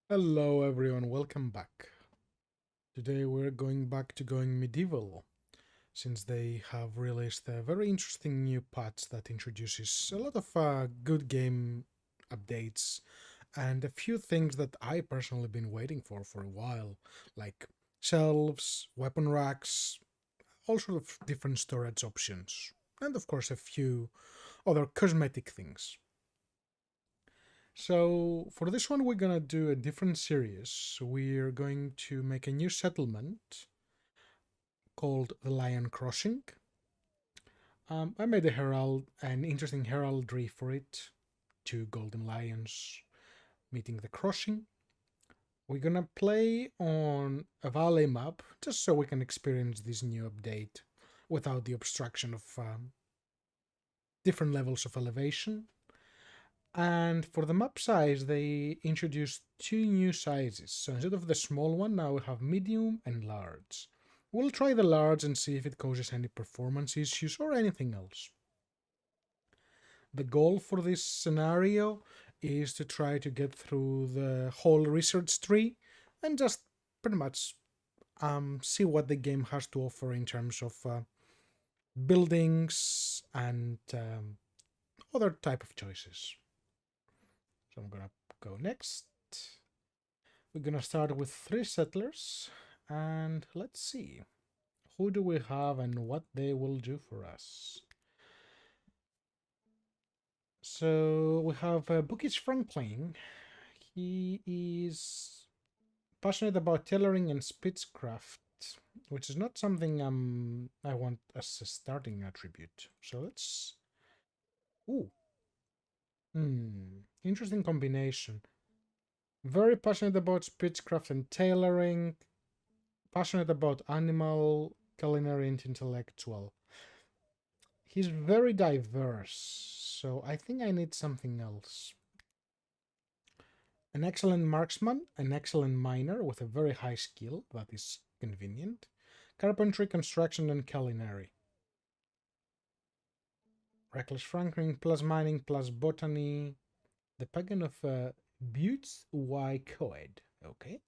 Hello everyone, welcome back. Today we're going back to going medieval, since they have released a very interesting new patch that introduces a lot of good game updates and a few things that I personally been waiting for a while, like shelves, weapon racks, all sort of different storage options, and of course a few other cosmetic things. So for this one, we're gonna do a different series. We're going to make a new settlement called the Lion Crossing. I made an interesting heraldry for it. Two golden lions meeting the crossing. We're gonna play on a valley map just so we can experience this new update without the obstruction of different levels of elevation. And for the map size, they introduced two new sizes. So instead of the small one, now we have medium and large. We'll try the large and see if it causes any performance issues or anything else. The goal for this scenario is to try to get through the whole research tree and just pretty much see what the game has to offer in terms of buildings and other type of choices. So I'm gonna go next. We're gonna start with 3 settlers, and let's see who do we have and what they will do for us. So we have Bookish Franklin. He is passionate about tailoring and speechcraft, which is not something I want as a starting attribute. So let's. Ooh, interesting combination. Very passionate about speechcraft and tailoring. Passionate about animal, culinary, and intellectual. He's very diverse, so I think I need something else. An excellent marksman, an excellent miner with a very high skill, that is convenient. Carpentry, construction, and culinary. Reckless franklin plus mining plus botany. The pagan of Buttes Y Coed. Okay.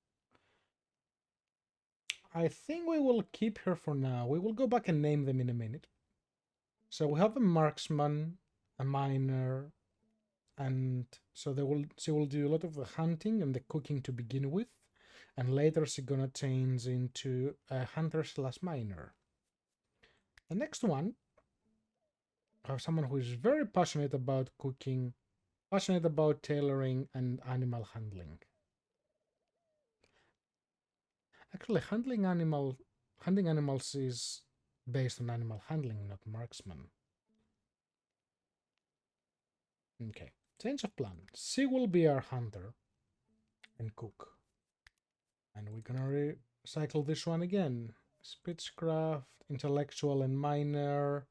I think we will keep her for now. We will go back and name them in a minute. So we have a marksman, a miner, and so she will do a lot of the hunting and the cooking to begin with, and later she's gonna change into a hunter slash miner. The next one, I have someone who is very passionate about cooking, passionate about tailoring and animal handling. Actually, hunting animals is based on animal handling, not marksman. Okay, change of plan. She will be our hunter and cook. And we're gonna recycle this one again. Speechcraft, intellectual and minor.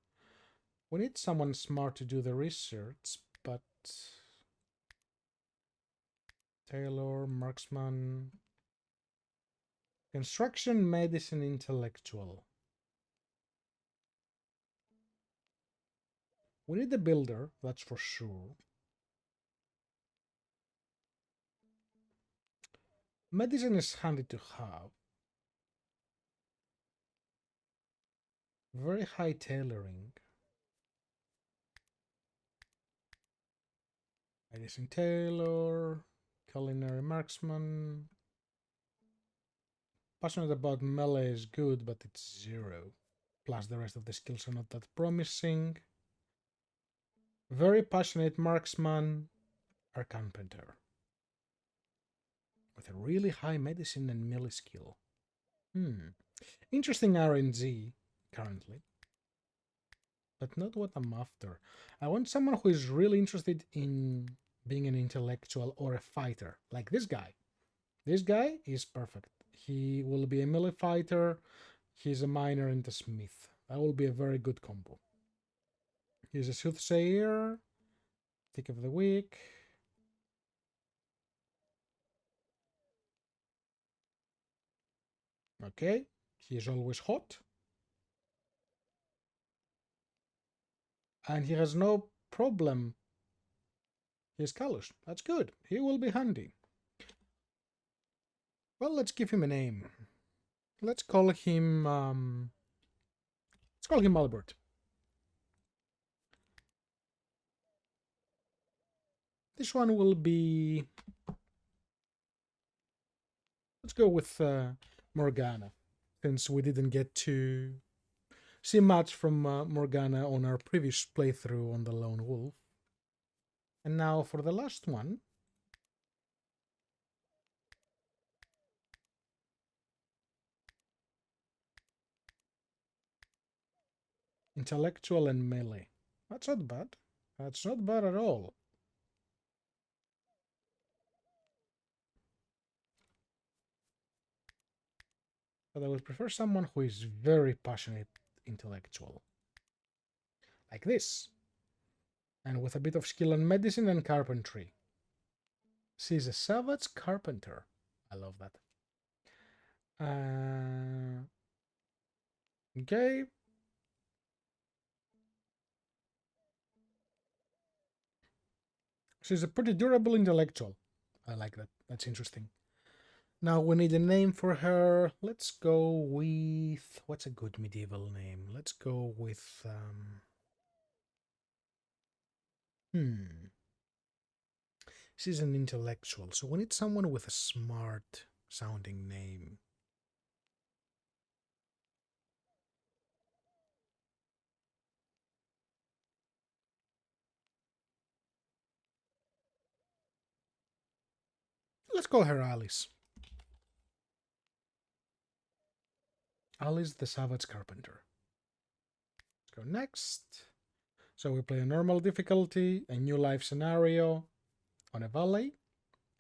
We need someone smart to do the research, but Taylor, marksman, construction, medicine, intellectual. We need a builder, that's for sure. Medicine is handy to have. Very high tailoring. Medicine tailor, culinary marksman. Passionate about melee is good, but it's 0. Plus the rest of the skills are not that promising. Very passionate marksman, or carpenter. With a really high medicine and melee skill. Interesting RNG currently, but not what I'm after. I want someone who is really interested in being an intellectual or a fighter, like this guy. This guy is perfect. He will be a melee fighter, he's a miner and a smith. That will be a very good combo. He's a soothsayer, tick of the week. Okay, he is always hot. And he has no problem. He's callous. That's good. He will be handy. Well, let's give him a name. Let's call him Albert. This one will be, let's go with Morgana, since we didn't get to see much from Morgana on our previous playthrough on the Lone Wolf. And now for the last one. Intellectual and melee. That's not bad. That's not bad at all. But I would prefer someone who is very passionate intellectual. Like this. And with a bit of skill in medicine and carpentry. She's a savage carpenter. I love that. Okay. She's a pretty durable intellectual. I like that. That's interesting. Now we need a name for her. Let's go with... What's a good medieval name? Let's go with... She's an intellectual, so we need someone with a smart sounding name. Let's call her Alice. Alice the Savage Carpenter. Let's go next. So we play a normal difficulty, a new life scenario on a valley,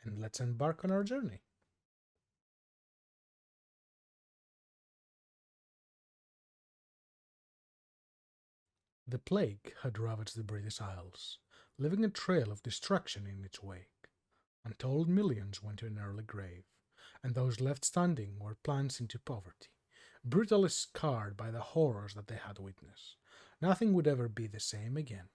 and let's embark on our journey. The plague had ravaged the British Isles, leaving a trail of destruction in its wake. Untold millions went to an early grave, and those left standing were plunged into poverty, brutally scarred by the horrors that they had witnessed. Nothing would ever be the same again.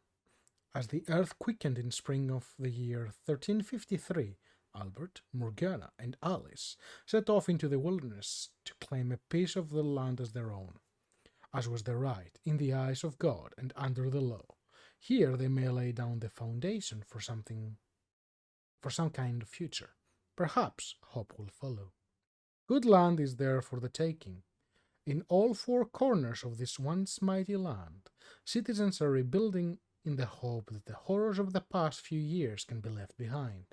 As the earth quickened in spring of the year 1353, Albert, Morgana, and Alice set off into the wilderness to claim a piece of the land as their own, as was their right in the eyes of God and under the law. Here they may lay down the foundation for some kind of future. Perhaps hope will follow. Good land is there for the taking. In all four corners of this once mighty land, citizens are rebuilding in the hope that the horrors of the past few years can be left behind.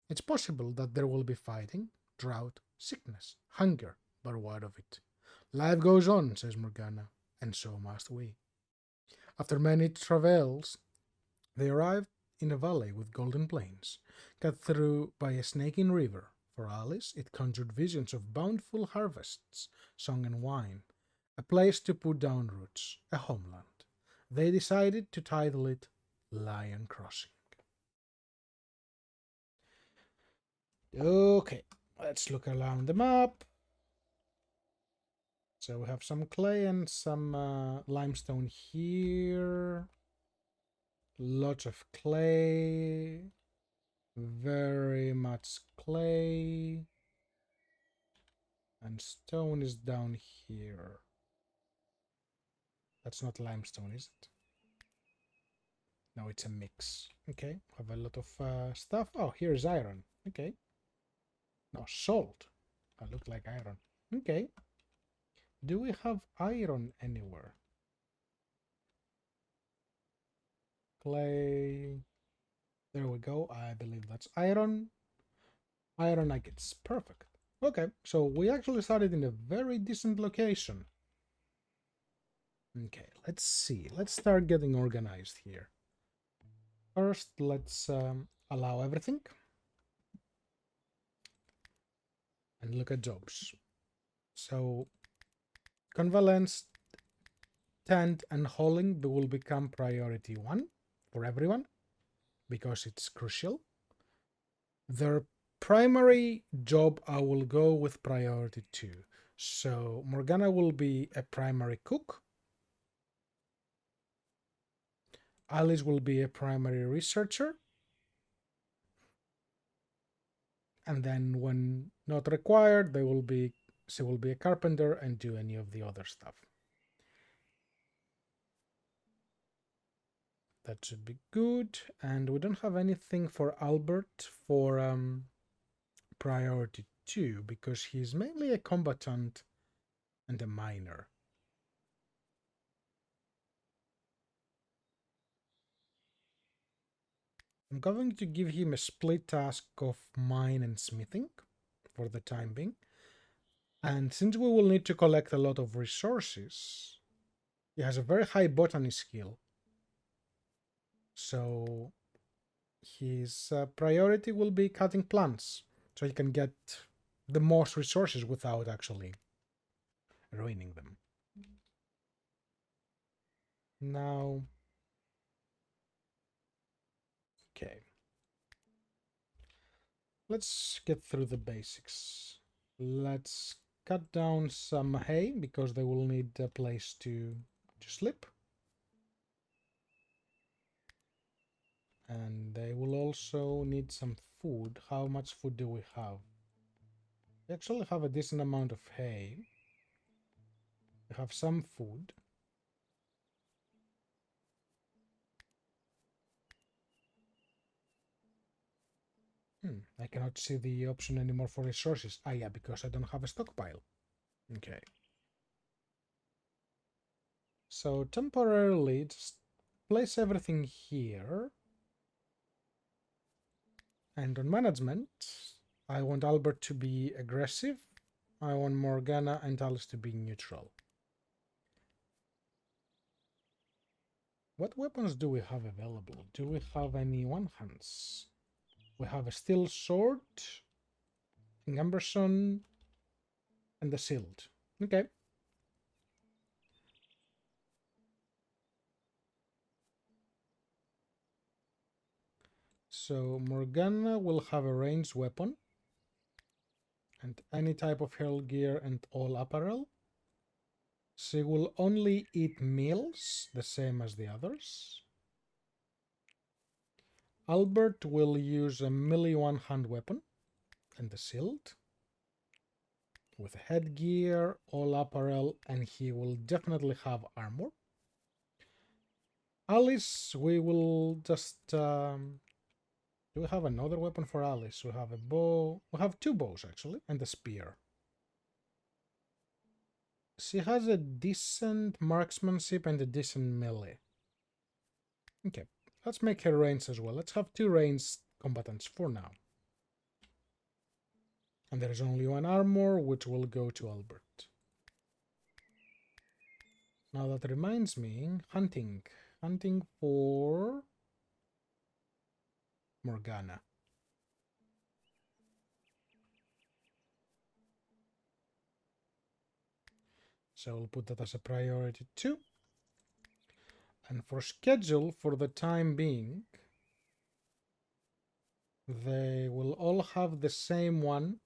It's possible that there will be fighting, drought, sickness, hunger, but what of it? Life goes on, says Morgana, and so must we. After many travails, they arrived in a valley with golden plains, cut through by a snaking river. For Alice, it conjured visions of bountiful harvests, song and wine, a place to put down roots, a homeland. They decided to title it Lion Crossing. Okay, let's look around the map. So we have some clay and some limestone here. Lots of clay. Very much clay. And stone is down here. That's not limestone, is it? No, it's a mix. Okay, have a lot of stuff. Oh, here's iron. Okay. No, salt. That looked like iron. Okay. Do we have iron anywhere? Clay. There we go. I believe that's iron. Iron nuggets. Perfect. Okay, so we actually started in a very decent location. Okay, let's see. Let's start getting organized here. First, let's allow everything. And look at jobs. So, convalescence, tent, and hauling will become priority 1 for everyone because it's crucial. Their primary job, I will go with priority 2. So Morgana will be a primary cook. Alice will be a primary researcher. And then when not required, she will be a carpenter and do any of the other stuff. That should be good. And we don't have anything for Albert for priority 2 because he's mainly a combatant and a miner. I'm going to give him a split task of mine and smithing for the time being. And since we will need to collect a lot of resources, he has a very high botany skill. So his priority will be cutting plants so he can get the most resources without actually ruining them. Now, okay. Let's get through the basics. Let's cut down some hay because they will need a place to sleep. And they will also need some food. How much food do we have? We actually have a decent amount of hay. We have some food. I cannot see the option anymore for resources. Ah, yeah, because I don't have a stockpile. Okay. So temporarily, just place everything here. And on management, I want Albert to be aggressive. I want Morgana and Alice to be neutral. What weapons do we have available? Do we have any one-hands? We have a steel sword, an Amberson, and a shield. Okay. So Morgana will have a ranged weapon and any type of hell gear and all apparel. She will only eat meals, the same as the others. Albert will use a melee one-hand weapon and a shield with headgear, all apparel, and he will definitely have armor. Alice, we will just... do we have another weapon for Alice? We have a bow. We have 2 bows, actually, and a spear. She has a decent marksmanship and a decent melee. Okay, let's make her ranged as well. Let's have 2 ranged combatants for now. And there is only 1 armor, which will go to Albert. Now that reminds me, hunting. Hunting for Morgana. So I'll put that as a priority 2. And for schedule, for the time being, they will all have the same one.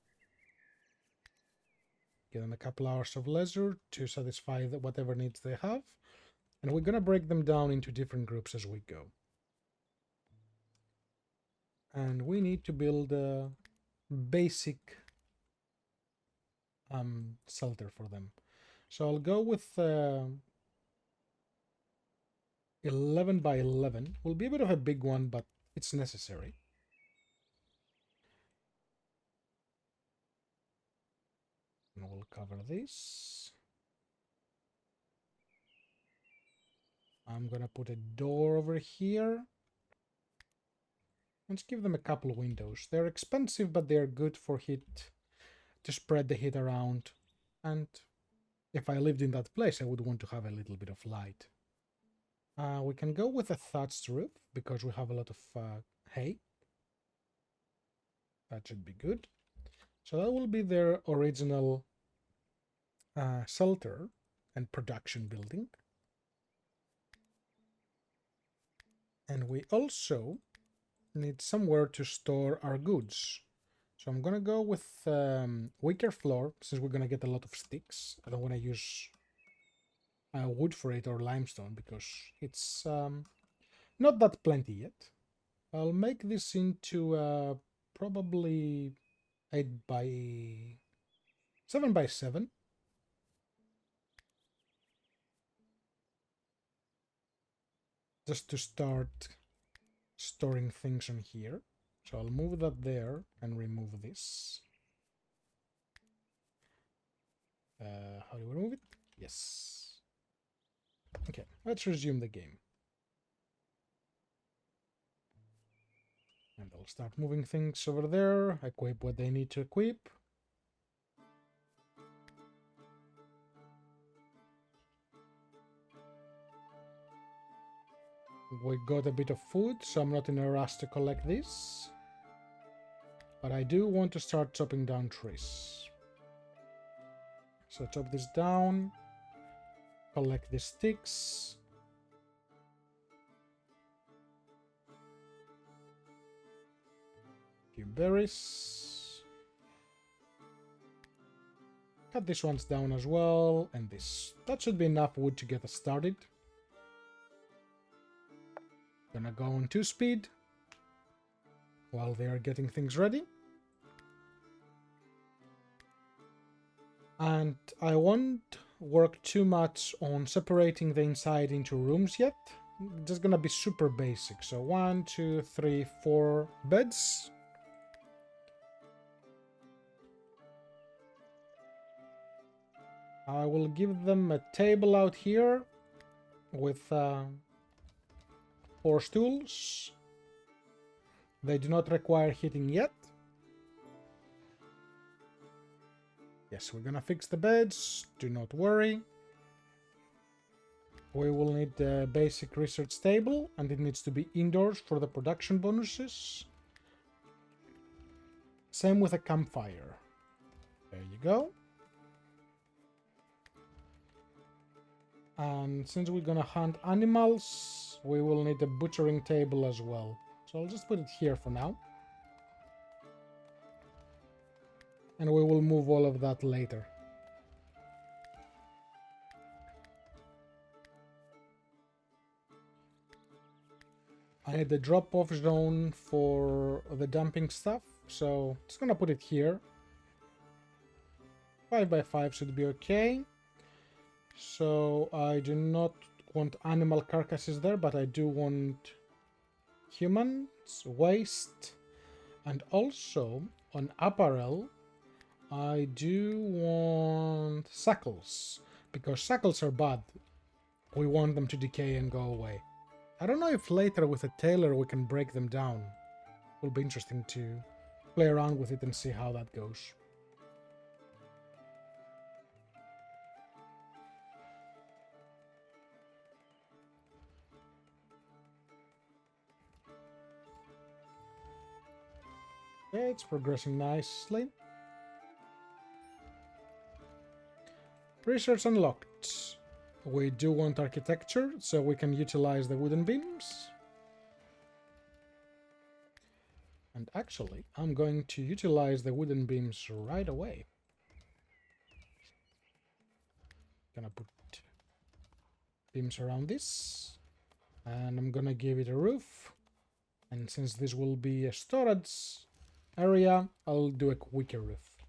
Give them a couple hours of leisure to satisfy whatever needs they have. And we're going to break them down into different groups as we go. And we need to build a basic shelter for them. So I'll go with 11 by 11. Will be a bit of a big one, but it's necessary. And we'll cover this. I'm gonna put a door over here. Let's give them a couple of windows. They're expensive, but they're good for heat, to spread the heat around. And if I lived in that place, I would want to have a little bit of light. We can go with a thatched roof because we have a lot of hay. That should be good. So that will be their original shelter and production building. And we also need somewhere to store our goods. So I'm gonna go with weaker floor, since we're gonna get a lot of sticks. I don't want to use wood for it or limestone, because it's not that plenty yet. I'll make this into probably 8 by 7 by 7. Just to start storing things on here. So I'll move that there and remove this. How do we remove it? Yes. Okay, let's resume the game. And I'll start moving things over there, equip what they need to equip. We got a bit of food, so I'm not in a rush to collect this. But I do want to start chopping down trees. So chop this down, collect the sticks. Few berries. Cut these ones down as well, and this. That should be enough wood to get us started. Gonna go on 2-speed while they are getting things ready. And I won't work too much on separating the inside into rooms yet. Just gonna be super basic. So 1, 2, 3, 4 beds. I will give them a table out here with 4 stools. They do not require heating yet. Yes, we're gonna fix the beds, do not worry. We will need a basic research table, and it needs to be indoors for the production bonuses. Same with a campfire. There you go. And since we're gonna hunt animals, we will need a butchering table as well. So I'll just put it here for now. And we will move all of that later. I need the drop-off zone for the dumping stuff, so just gonna put it here. 5 by 5 should be okay. So I do not want animal carcasses there, but I do want humans, waste, and also on apparel I do want shackles, because shackles are bad. We want them to decay and go away. I don't know if later with a tailor we can break them down. It will be interesting to play around with it and see how that goes. Okay, it's progressing nicely. Research unlocked. We do want architecture, so we can utilize the wooden beams. And actually, I'm going to utilize the wooden beams right away. Gonna put beams around this. And I'm gonna give it a roof. And since this will be a storage area, I'll do a wicker roof.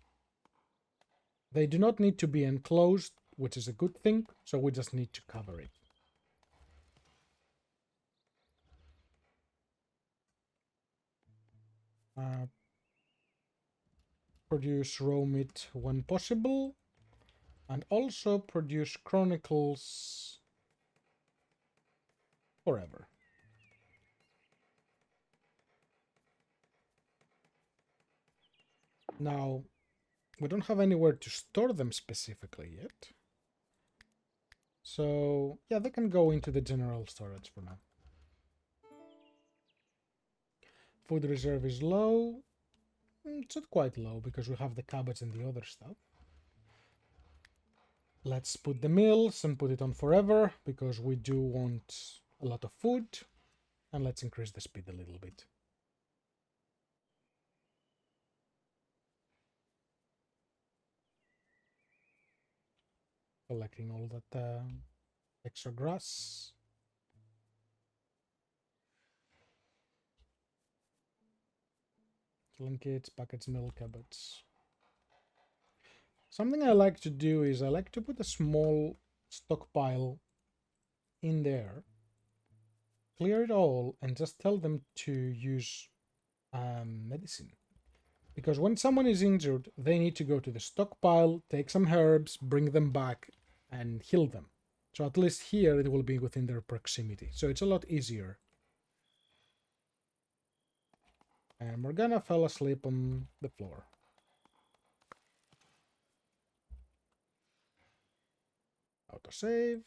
They do not need to be enclosed, which is a good thing, so we just need to cover it. Produce raw meat when possible, and also produce chronicles forever. Now, we don't have anywhere to store them specifically yet. So, yeah, they can go into the general storage for now. Food reserve is low. It's not quite low because we have the cabbage and the other stuff. Let's put the mills and put it on forever because we do want a lot of food. And let's increase the speed a little bit. Collecting all that extra grass. Blankets, buckets, milk, cupboards. Something I like to do is I like to put a small stockpile in there, clear it all, and just tell them to use medicine. Because when someone is injured, they need to go to the stockpile, take some herbs, bring them back, and heal them. So at least here it will be within their proximity. So it's a lot easier. And Morgana fell asleep on the floor. Autosave.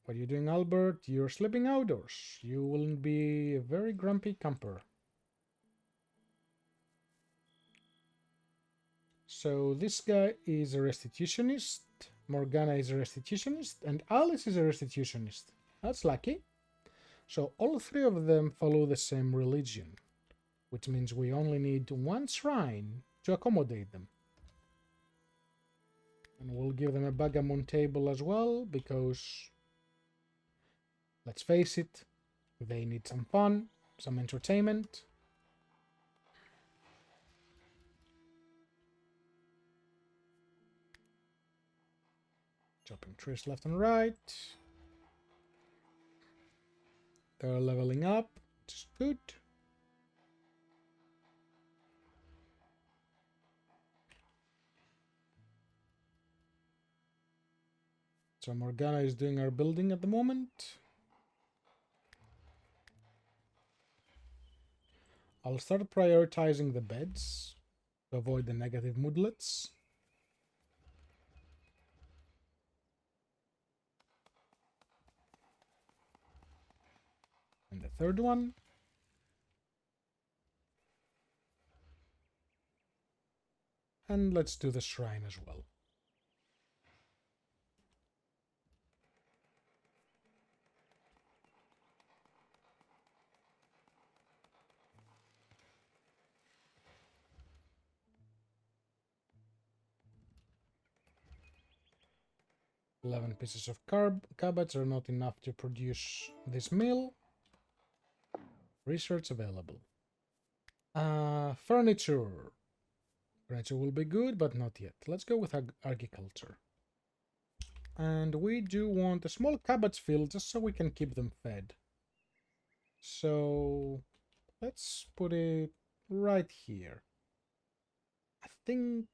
What are you doing, Albert? You're sleeping outdoors. You will be a very grumpy camper. So this guy is a restitutionist, Morgana is a restitutionist, and Alice is a restitutionist. That's lucky. So all three of them follow the same religion, which means we only need one shrine to accommodate them. And we'll give them a backgammon table as well, because, let's face it, they need some fun, some entertainment. Chopping trees left and right. They're leveling up, which is good. So Morgana is doing our building at the moment. I'll start prioritizing the beds to avoid the negative moodlets. And the third one. And let's do the shrine as well. $11 pieces of cupboards are not enough to produce this meal. Research available. Furniture. Furniture will be good, but not yet. Let's go with agriculture. And we do want a small cabbage field just so we can keep them fed. So let's put it right here. I think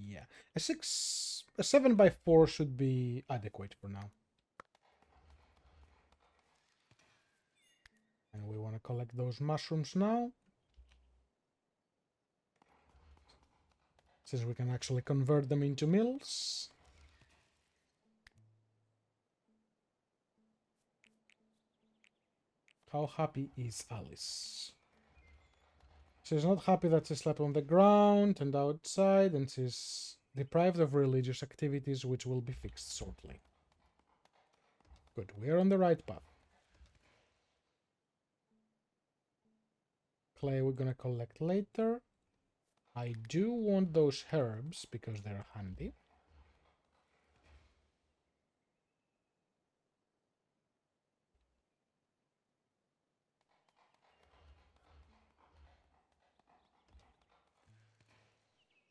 yeah, a 7x4 should be adequate for now. And we want to collect those mushrooms now, since we can actually convert them into mills. How happy is Alice? She's not happy that she slept on the ground and outside, and she's deprived of religious activities, which will be fixed shortly. Good, we are on the right path. Clay we're gonna collect later. I do want those herbs because they're handy.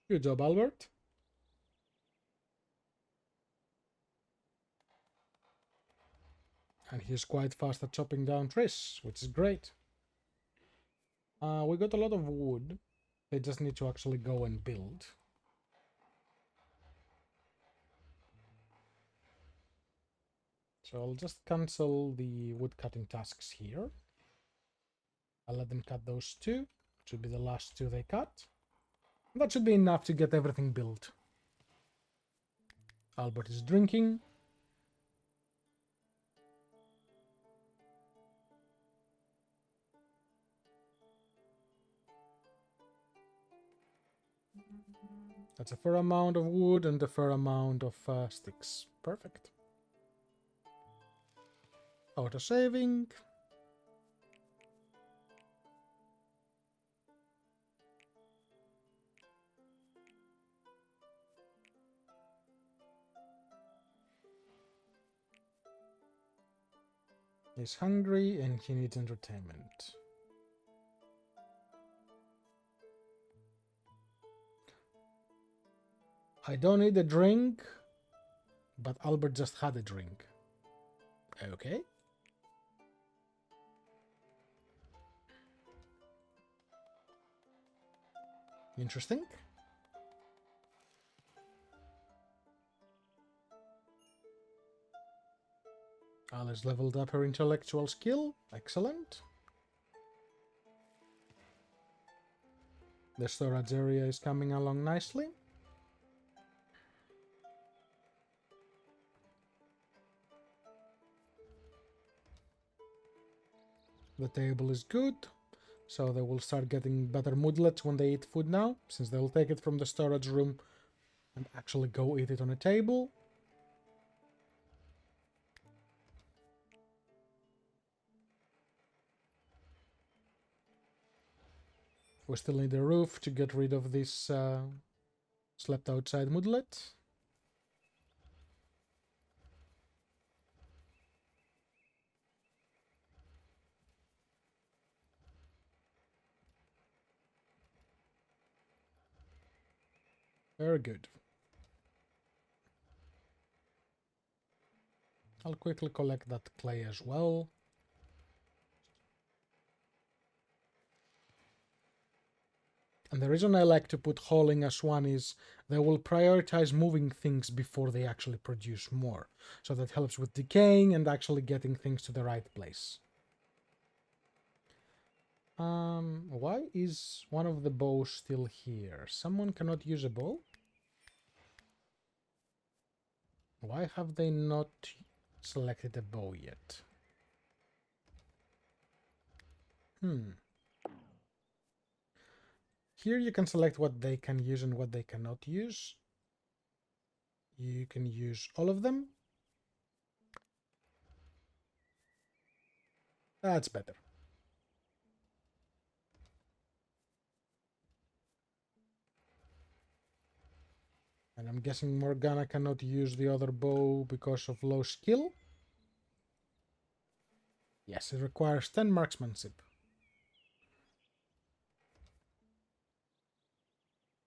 Good job, Albert. And he's quite fast at chopping down trees, which is great. We got a lot of wood. They just need to actually go and build. So I'll just cancel the wood cutting tasks here. I'll let them cut those two. It should be the last two they cut. That should be enough to get everything built. Albert is drinking. That's a fair amount of wood and a fair amount of sticks. Perfect. Auto-saving. He's hungry and he needs entertainment. I don't need a drink, but Albert just had a drink. Okay. Interesting. Alice leveled up her intellectual skill. Excellent. The storage area is coming along nicely. The table is good, so they will start getting better moodlets when they eat food now, since they'll take it from the storage room and actually go eat it on a table. We still need a roof to get rid of this slept outside moodlet. Very good. I'll quickly collect that clay as well. And the reason I like to put hauling as one is they will prioritize moving things before they actually produce more. So that helps with decaying and actually getting things to the right place. Why is one of the bows still here? Someone cannot use a bow? Why have they not selected a bow yet? Here you can select what they can use and what they cannot use. You can use all of them. That's better. And I'm guessing Morgana cannot use the other bow because of low skill. Yes, it requires 10 marksmanship.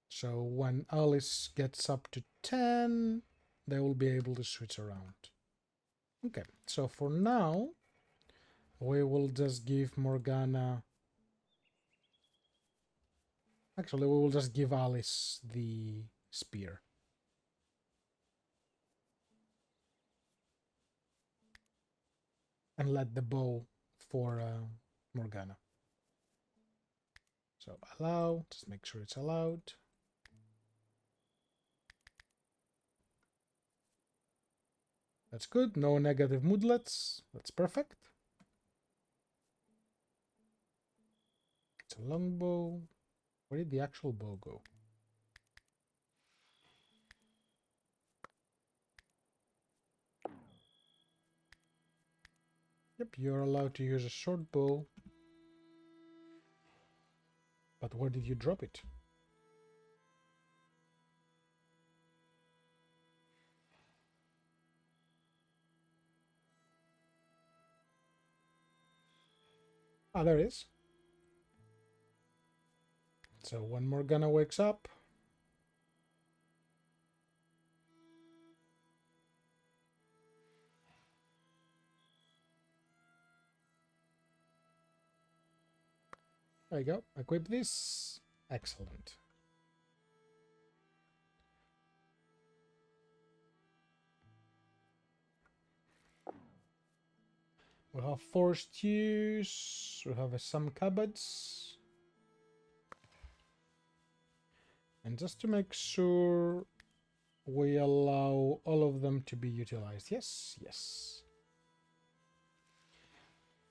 So when Alice gets up to 10, they will be able to switch around. Okay, so for now, we will just give Morgana... Actually, we will just give Alice the spear. And let the bow for Morgana. So allow, just make sure it's allowed. That's good, no negative moodlets, that's perfect. It's a longbow. Where did the actual bow go? Yep, you're allowed to use a short bow. But where did you drop it? Ah, there it is. So when Morgana wakes up, there you go, equip this. Excellent. We have 4 stews, we have some cupboards. And just to make sure we allow all of them to be utilized. Yes, yes.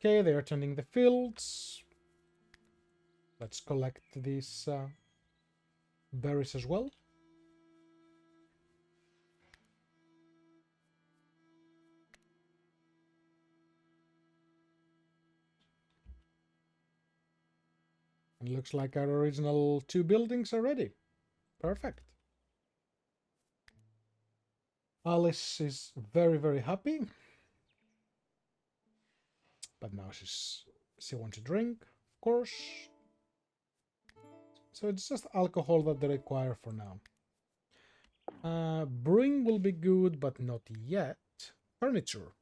Okay, they are tending the fields. Let's collect these berries as well. And looks like our original 2 buildings are ready. Perfect. Alice is very, very happy. But now she wants a drink, of course. So it's just alcohol that they require for now. Brewing will be good, but not yet. Furniture.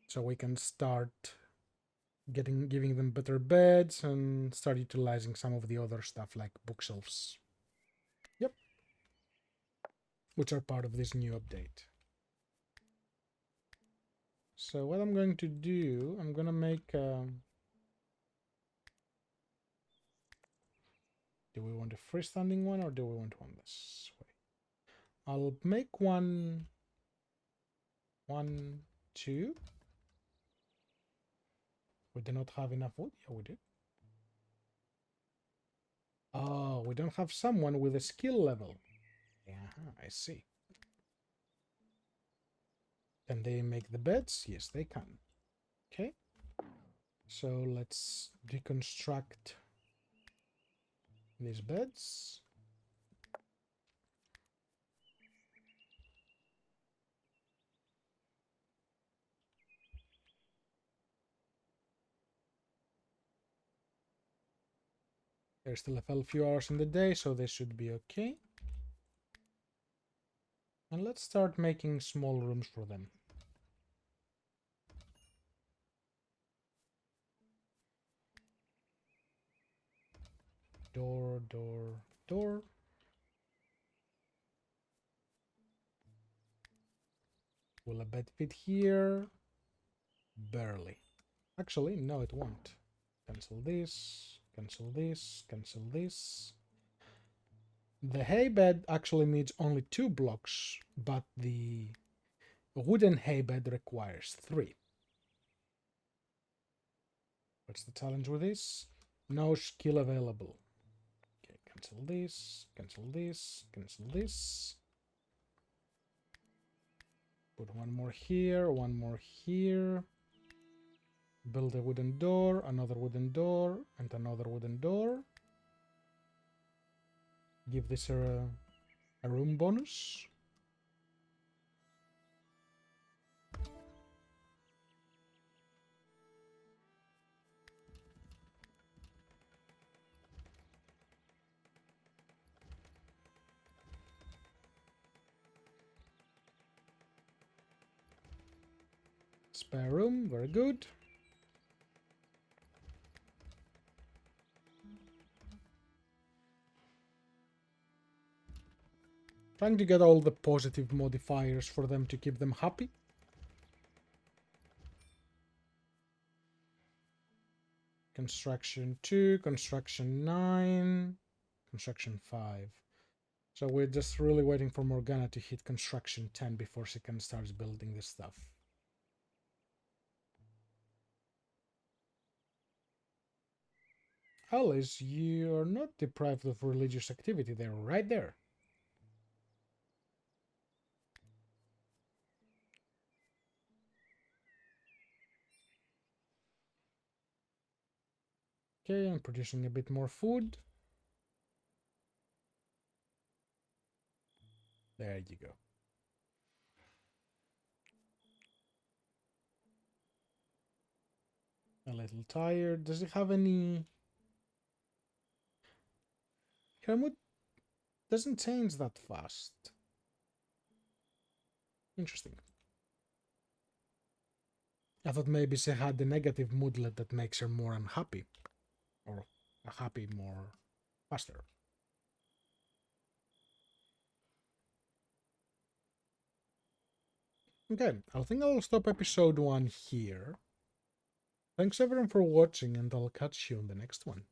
So we can start giving them better beds and start utilizing some of the other stuff like bookshelves. Yep. Which are part of this new update. So what I'm going to do, I'm going to make... do we want a freestanding one or do we want one this way? I'll make one, 2. We do not have enough wood. Yeah, we do. Oh, we don't have someone with a skill level. Yeah, I see. Can they make the beds? Yes, they can. Okay. So let's deconstruct these beds. There's still a few hours in the day, so they should be okay. And let's start making small rooms for them. Door, door, door. Will a bed fit here? Barely. Actually, no, it won't. Cancel this, cancel this, cancel this. The hay bed actually needs only 2 blocks, but the wooden hay bed requires 3. What's the challenge with this? No skill available. Okay, cancel this, cancel this, cancel this. Put one more here, one more here. Build a wooden door, another wooden door, and another wooden door. Give this a room bonus. Spare room, very good. Trying to get all the positive modifiers for them to keep them happy. Construction 2, construction 9, construction 5. So we're just really waiting for Morgana to hit construction 10 before she can start building this stuff. Alice, you are not deprived of religious activity. They're right there. Okay, I'm producing a bit more food. There you go. A little tired. Does it have any... Her mood doesn't change that fast. Interesting. I thought maybe she had a negative moodlet that makes her more unhappy. Or happy more faster. Okay, I think I'll stop episode 1 here. Thanks everyone for watching, and I'll catch you on the next one.